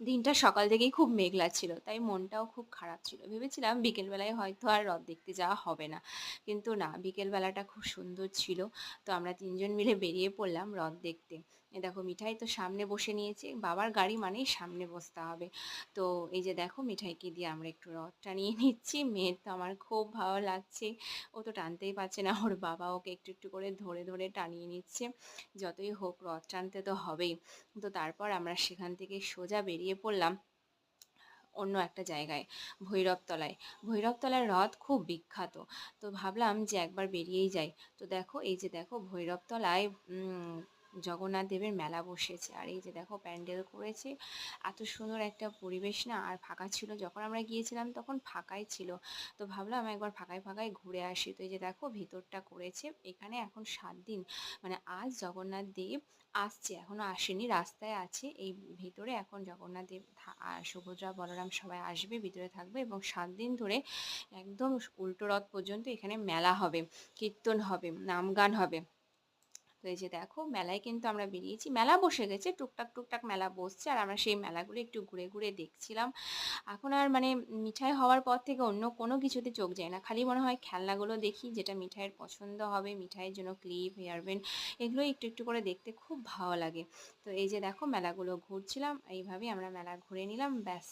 দিনটা সকাল থেকেই খুব মেঘলা ছিল। তাই মনটাও খুব খারাপ ছিল। ভেবেছিলাম বিকেলবেলায় হয়তো আর রথ দেখতে যাওয়া হবে না। কিন্তু না, বিকেলবেলাটা খুব সুন্দর ছিল। তো আমরা ৩ জন মিলে বেরিয়ে পড়লাম রথ দেখতে। এই দেখো মিঠাই তো সামনে বসে নিয়েছে। বাবার গাড়ি মানেই সামনে বসতে হবে। তো এই যে দেখো মিঠাইকে দিয়ে আমরা একটু রথ টানিয়ে নিচ্ছি। মেয়ের তো আমার খুব ভালো লাগছে। ও তো টানতেই পারছে না। ওর বাবা ওকে একটু, একটু করে ধরে, ধরে টানিয়ে নিচ্ছে। যতই হোক রথ টানতে তো হবেই। তো তারপর আমরা সেখান থেকে সোজা বেরিয়ে পড়লাম অন্য একটা জায়গায়, ভৈরবতলায়। ভৈরবতলার রথ খুব বিখ্যাত। তো ভাবলাম যে একবার বেরিয়েই যাই। তো দেখো এই যে দেখো ভৈরবতলায় জগন্নাথ দেবের মেলা বসেছে। আর এই যে দেখো প্যান্ডেল করেছে। এত সুন্দর একটা পরিবেশ না, আর ফাঁকা ছিল। যখন আমরা গিয়েছিলাম তখন ফাঁকাই ছিল। তো ভাবলাম একবার ফাঁকায় ফাঁকায় ঘুরে আসি। তো এই যে দেখো ভিতরটা করেছে। এখানে এখন ৭ দিন, মানে আজ জগন্নাথ দেব আসছে, এখনো আসেনি, রাস্তায় আছে। এই ভিতরে এখন জগন্নাথ দেব আর সুভদ্রা বলরাম সবাই আসবে, ভিতরে থাকবে এবং ৭ দিন ধরে একদম উল্টো রথ পর্যন্ত এখানে মেলা হবে, কীর্তন হবে, নাম গান হবে। তো এই যে দেখো মেলায় কিন্তু আমরা বেরিয়েছি, মেলা বসে গেছে, টুকটাক টুকটাক মেলা বসছে, আর আমরা সেই মেলাগুলো একটু ঘুরে ঘুরে দেখছিলাম। এখন আর মানে মিঠাই হওয়ার পর থেকে অন্য কোনো কিছুতে চোখ যায় না, খালি মনে হয় খেলনাগুলো দেখি, যেটা মিঠাইয়ের পছন্দ হবে, মিঠাইয়ের জন্য ক্লিপ, হেয়ারব্যান্ড, এগুলো একটু একটু করে দেখতে খুব ভালো লাগে। তো এই যে দেখো মেলাগুলো ঘুরছিলাম, এইভাবেই আমরা মেলা ঘুরে নিলাম, ব্যাস।